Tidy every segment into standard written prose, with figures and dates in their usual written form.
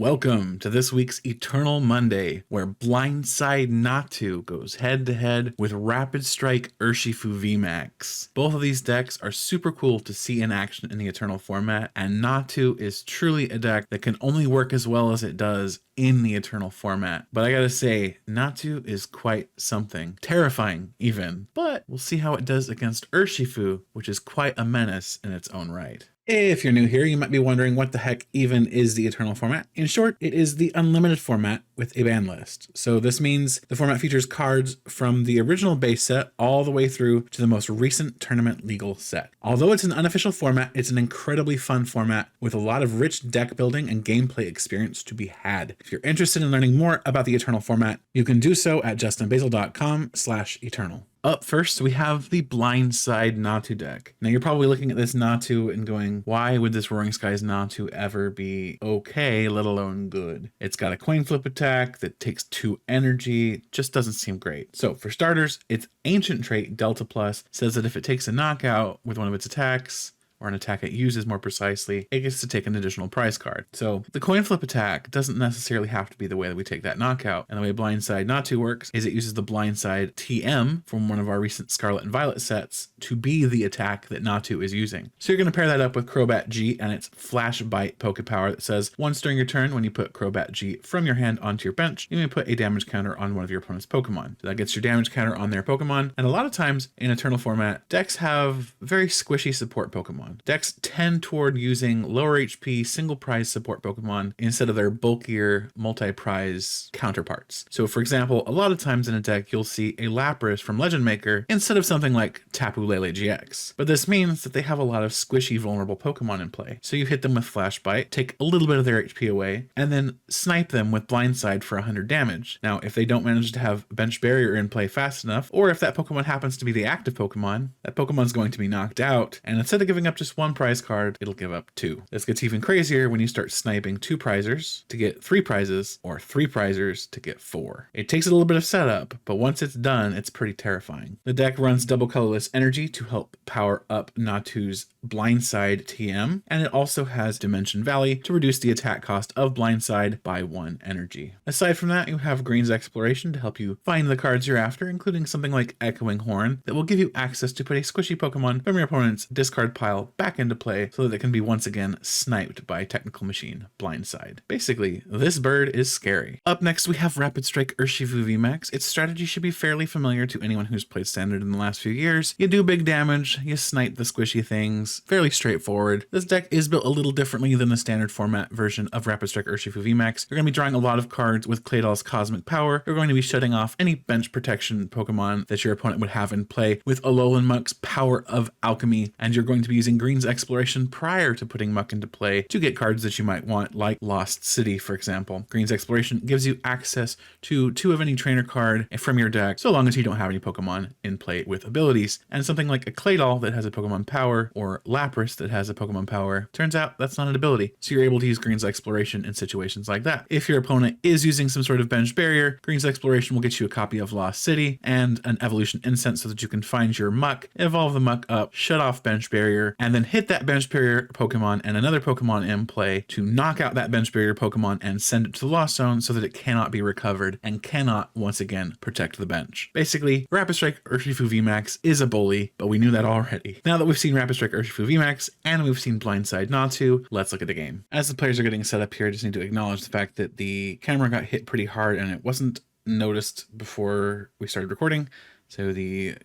Welcome to this week's Eternal Monday, where Blindside Natu goes head to head with Rapid Strike Urshifu VMAX. Both of these decks are super cool to see in action in the Eternal format, and Natu is truly a deck that can only work as well as it does in the Eternal format. But I gotta say, Natu is quite something. Terrifying, even. But we'll see how it does against Urshifu, which is quite a menace in its own right. If you're new here, you might be wondering what the heck even is the Eternal format. In short, it is the unlimited format with a ban list. So this means the format features cards from the original base set all the way through to the most recent tournament legal set. Although it's an unofficial format, it's an incredibly fun format with a lot of rich deck building and gameplay experience to be had. If you're interested in learning more about the Eternal format, you can do so at justinbasil.com/eternal. Up first, we have the Blindside Natu deck. Now, you're probably looking at this Natu and going, why would this Roaring Skies Natu ever be okay, let alone good? It's got a coin flip attack that takes 2 energy, just doesn't seem great. So, for starters, its ancient trait, Delta Plus, says that if it takes a knockout with one of its attacks, or an attack it uses more precisely, it gets to take an additional prize card. So the coin flip attack doesn't necessarily have to be the way that we take that knockout. And the way Blindside Natu works is it uses the Blindside TM from one of our recent Scarlet and Violet sets to be the attack that Natu is using. So you're going to pair that up with Crobat G and its Flash Bite Poke Power that says once during your turn when you put Crobat G from your hand onto your bench, you may put a damage counter on one of your opponent's Pokemon. So that gets your damage counter on their Pokemon. And a lot of times in Eternal format, decks have very squishy support Pokemon. Decks tend toward using lower HP single prize support Pokemon instead of their bulkier multi-prize counterparts. So for example, a lot of times in a deck you'll see a Lapras from Legend Maker instead of something like Tapu Lele GX. But this means that they have a lot of squishy vulnerable Pokemon in play. So you hit them with Flash Bite, take a little bit of their HP away, and then snipe them with Blindside for 100 damage. Now if they don't manage to have Bench Barrier in play fast enough, or if that Pokemon happens to be the active Pokemon, that Pokemon's going to be knocked out, and instead of giving up just 1 prize card, it'll give up 2. This gets even crazier when you start sniping 2 prizers to get 3 prizes or 3 prizers to get 4. It takes a little bit of setup, but once it's done, it's pretty terrifying. The deck runs double colorless energy to help power up Natu's Blindside TM, and it also has Dimension Valley to reduce the attack cost of Blindside by 1 energy. Aside from that, you have Green's Exploration to help you find the cards you're after, including something like Echoing Horn that will give you access to put a squishy Pokemon from your opponent's discard pile back into play so that it can be once again sniped by Technical Machine Blindside. Basically, this bird is scary. Up next, we have Rapid Strike Urshifu VMAX. Its strategy should be fairly familiar to anyone who's played Standard in the last few years. You do big damage, you snipe the squishy things, fairly straightforward. This deck is built a little differently than the standard format version of Rapid Strike Urshifu VMAX. You're going to be drawing a lot of cards with Claydol's Cosmic Power. You're going to be shutting off any bench protection Pokemon that your opponent would have in play with Alolan Muck's Power of Alchemy, and you're going to be using Green's Exploration prior to putting Muck into play to get cards that you might want, like Lost City, for example. Green's Exploration gives you access to 2 of any trainer card from your deck, so long as you don't have any Pokemon in play with abilities. And something like a Claydol that has a Pokemon Power, or Lapras that has a Pokemon Power, turns out that's not an ability, so you're able to use Green's Exploration in situations like that. If your opponent is using some sort of bench barrier, Green's Exploration will get you a copy of Lost City and an Evolution Incense so that you can find your Muck, evolve the Muck up, shut off bench barrier, and then hit that bench barrier Pokemon and another Pokemon in play to knock out that bench barrier Pokemon and send it to the Lost Zone so that it cannot be recovered and cannot once again protect the bench. Basically, Rapid Strike Urshifu VMAX is a bully, but we knew that already. Now that we've seen Rapid Strike Urshifu VMAX and we've seen Blindside Natu, let's look at the game. As the players are getting set up here, I just need to acknowledge the fact that the camera got hit pretty hard and it wasn't noticed before we started recording, so the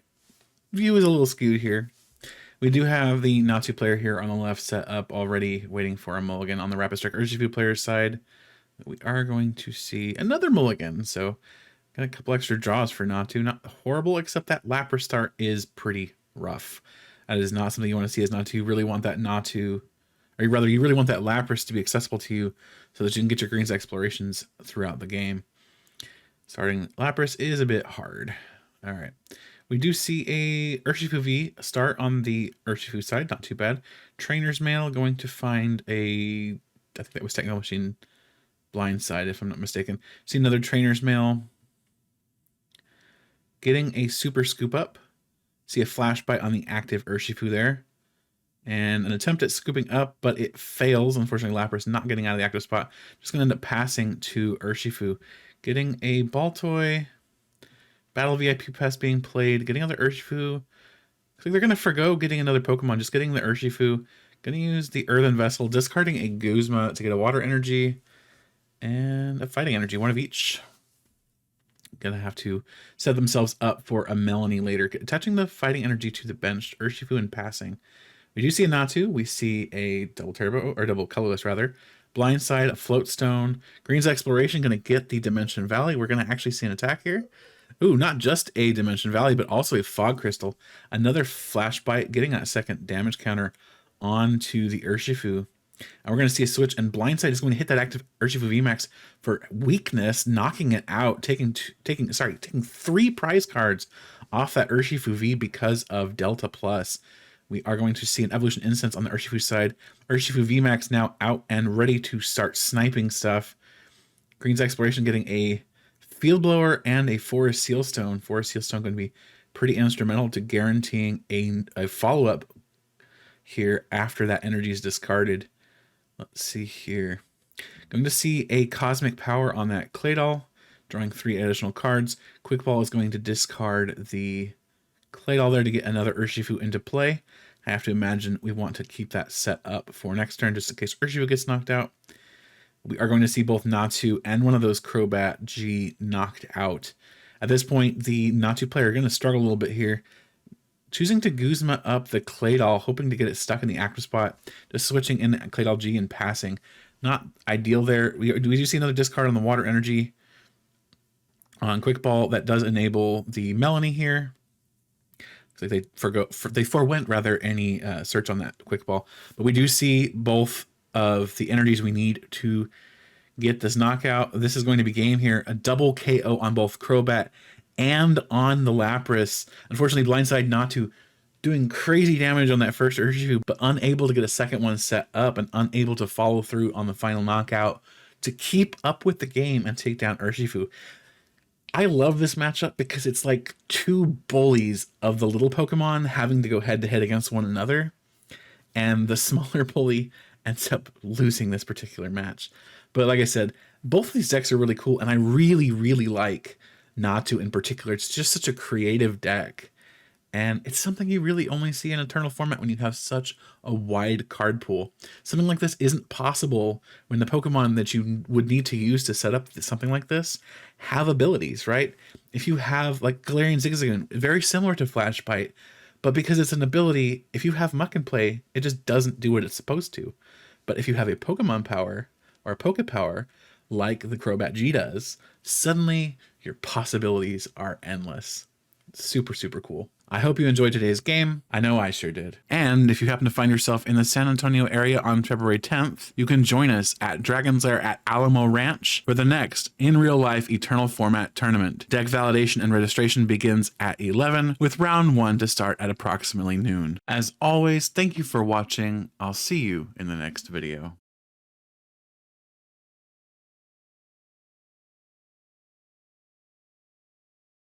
view is a little skewed here. We do have the Natu player here on the left set up already, waiting for a mulligan. On the Rapid Strike Urshifu player's side, we are going to see another mulligan, so got a couple extra draws for Natu. Not horrible, except that Lapras start is pretty rough. That is not something you want to see as Natu. You really want that Natu, or rather, you really want that Lapras to be accessible to you so that you can get your Green's Explorations throughout the game. Starting Lapras is a bit hard. All right. We do see a Urshifu V start on the Urshifu side, not too bad. Trainer's Mail going to find a, I think that was Technical Machine Blindside, if I'm not mistaken. See another Trainer's Mail. Getting a Super Scoop Up. See a Flash Bite on the active Urshifu there. And an attempt at scooping up, but it fails. Unfortunately, Lapras not getting out of the active spot. Just going to end up passing to Urshifu. Getting a ball toy. Battle VIP Pass being played. Getting another Urshifu. Looks like they're going to forgo getting another Pokemon. Just getting the Urshifu. Going to use the Earthen Vessel. Discarding a Guzma to get a Water Energy. And a Fighting Energy. One of each. Gonna have to set themselves up for a Melanie later. Attaching the Fighting Energy to the bench. Urshifu and passing. We do see a Natu. We see a double turbo, or double colorless rather. Blindside, a Floatstone. Green's Exploration going to get the Dimension Valley. We're going to actually see an attack here. Ooh, not just a Dimension Valley, but also a Fog Crystal. Another Flash Bite, getting that second damage counter onto the Urshifu. And we're going to see a switch, and Blindside is going to hit that active Urshifu VMAX for weakness, knocking it out, taking 3 prize cards off that Urshifu V because of Delta Plus. We are going to see an Evolution Instance on the Urshifu side. Urshifu VMAX now out and ready to start sniping stuff. Green's Exploration getting a Field Blower and a Forest Sealstone. Forest Sealstone going to be pretty instrumental to guaranteeing a follow-up here after that energy is discarded. Let's see here. Going to see a Cosmic Power on that Claydol, drawing 3 additional cards. Quick Ball is going to discard the Claydol there to get another Urshifu into play. I have to imagine we want to keep that set up for next turn just in case Urshifu gets knocked out. We are going to see both Natu and one of those Crobat G knocked out. At this point, the Natu player are going to struggle a little bit here. Choosing to Guzma up the Claydol, hoping to get it stuck in the active spot. Just switching in Claydol G and passing. Not ideal there. We do see another discard on the Water Energy on Quick Ball. That does enable the Melanie here. Looks like they forewent rather any search on that Quick Ball. But we do see both of the energies we need to get this knockout. This is going to be game here. A double KO on both Crobat and on the Lapras. Unfortunately, Blindside Natu doing crazy damage on that first Urshifu, but unable to get a second one set up and unable to follow through on the final knockout to keep up with the game and take down Urshifu. I love this matchup because it's like 2 bullies of the little Pokemon having to go head-to-head against one another, and the smaller bully ends up losing this particular match. But like I said, both of these decks are really cool, and I really, really like Natu in particular. It's just such a creative deck, and it's something you really only see in Eternal format when you have such a wide card pool. Something like this isn't possible when the Pokemon that you would need to use to set up something like this have abilities, right? If you have like Galarian Zigzagoon, very similar to Flash Bite, but because it's an ability, if you have Muck in play, it just doesn't do what it's supposed to. But if you have a Pokemon Power or a Poke Power, like the Crobat G does, suddenly your possibilities are endless. Super, super cool. I hope you enjoyed today's game. I know I sure did. And if you happen to find yourself in the San Antonio area on February 10th, you can join us at Dragon's Lair at Alamo Ranch for the next in real life Eternal format tournament. Deck validation and registration begins at 11, with round 1 to start at approximately noon. As always, thank you for watching. I'll see you in the next video.